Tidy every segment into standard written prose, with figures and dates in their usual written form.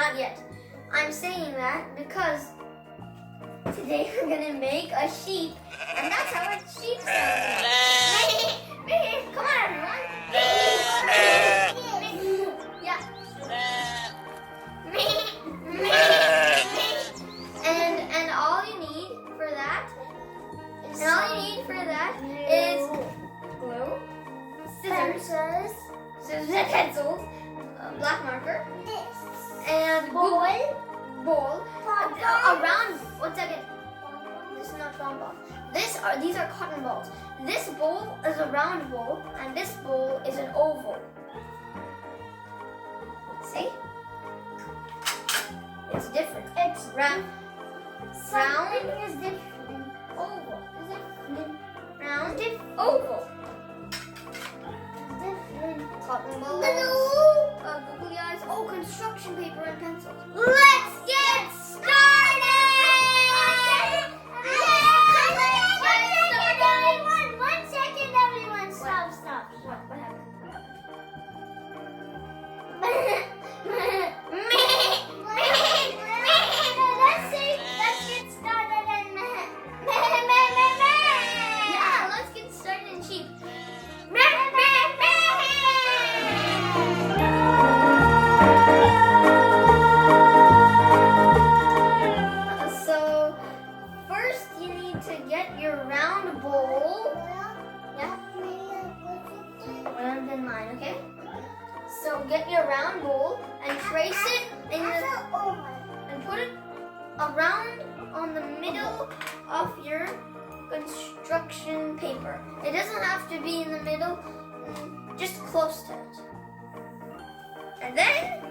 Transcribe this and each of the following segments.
not yet. I'm saying that because today we're gonna make a sheep, and that's how a sheep sounds. Come on, everyone. Yeah. And all you need for that, is glue, scissors, pencils, black marker, and bowl. Around. 1 second. This is not round ball. These are cotton balls. This bowl is a round bowl, and this bowl is an oval. See? It's different. It's round. Round is different. Oval. Is it round? Oval. Different. Cotton balls. Googly eyes. Oh, construction paper and pencils. Let's get started! One second, everyone. Stop. What happened? Let's get started and yeah, let's get started in sheep. So first you need to get your round bowl. Yeah. Round in mine, okay? So get your round bowl and trace it and put it around on the middle of your construction paper. It doesn't have to be in the middle, just close to it. And then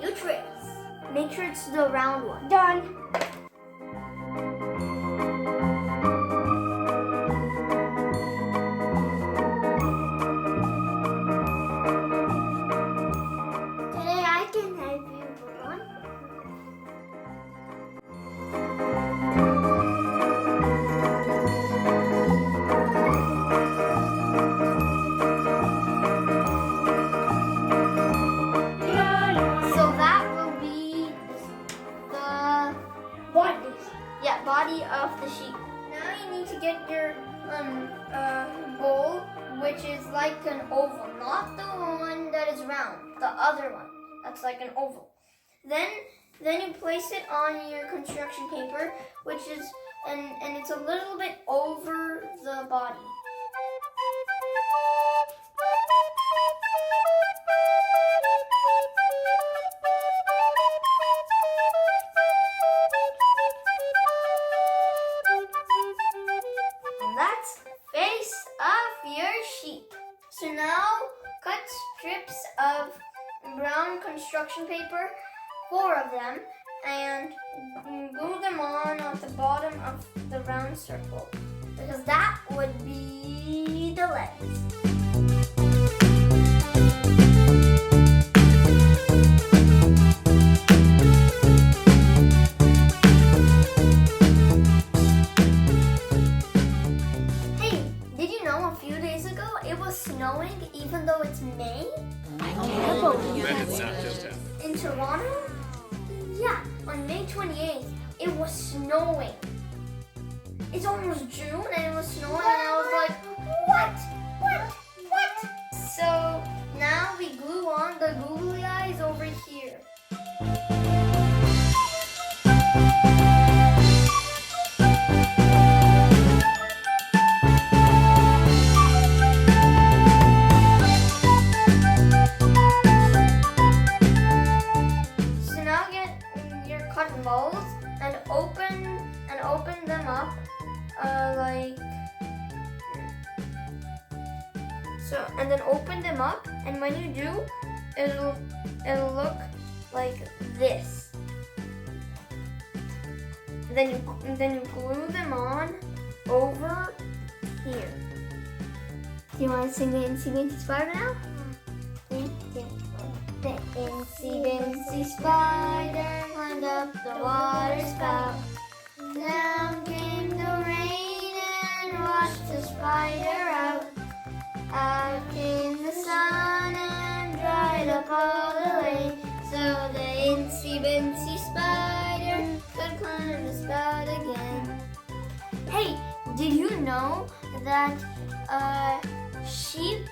you trace. Make sure it's the round one. Done. Today I can help you put on. So that will be the body of the sheep. Now you need to get your bowl, which is like an oval, not the one that is round, the other one that's like an oval. Then you place it on your construction paper, which is and it's a little bit over the body. And that's face of your sheep. So now cut strips of brown construction paper, 4 of them, and glue them on at the bottom of the round circle, because that would be the legs. Hey, did you know a few days ago it was snowing even though it's May? It's not just him. In Toronto? Yeah, on May 28th, it was snowing. It's almost June and it was snowing and I was like, what? So now we glue on the googly eyes over here. So now get your cotton balls and open them up and then open them up, and when you do, it'll look like this. Then you glue them on over here. Do you want to sing the Incy Wincy Spider now? The Incy Wincy Spider climbed up the water spout. Down came the rain and washed the spider out. Out came the sun and dried up all the rain. So the incy bincy spider could climb the spout again. Hey, did you know that sheep,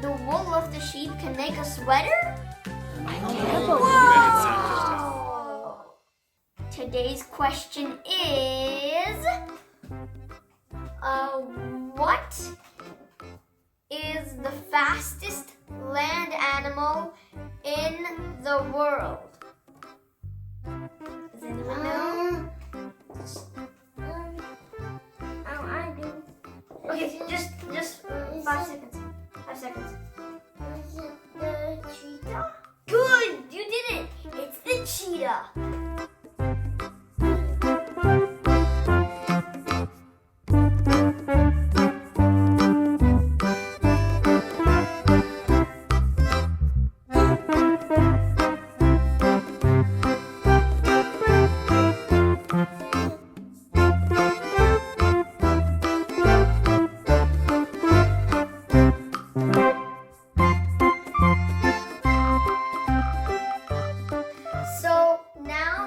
the wool of the sheep can make a sweater? Whoa! Today's question is, what is the fastest land animal in the world? Does anyone know? I do. Okay, just 5 seconds. 5 seconds. Is it the cheetah? Good, you did it. It's the cheetah.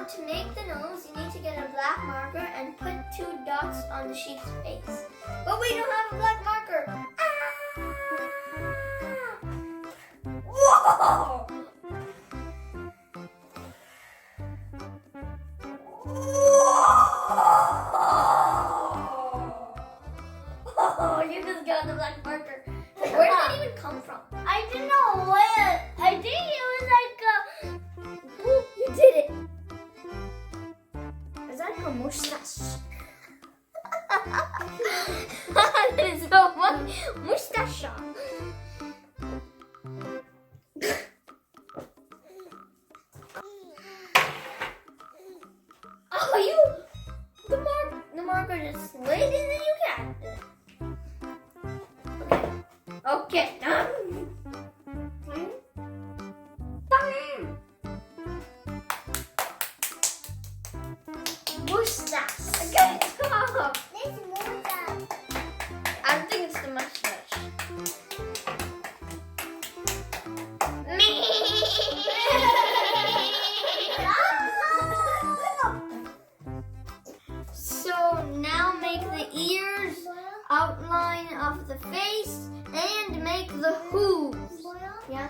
To make the nose, you need to get a black marker and put 2 dots on the sheep's face. But we don't have a black marker. Ah! Whoa! Whoa! You just got the black marker. Where did that even come from? I don't know. I think it was like a... You did it. Is that a mustache? That is so funny. Mustache. Oh, the marker just slid and then you capped it. Okay, done. Mustache. Okay, stop. This mustache. I think it's the mustache. Me. So now make the ears, outline of the face, and make the hooves. Yeah.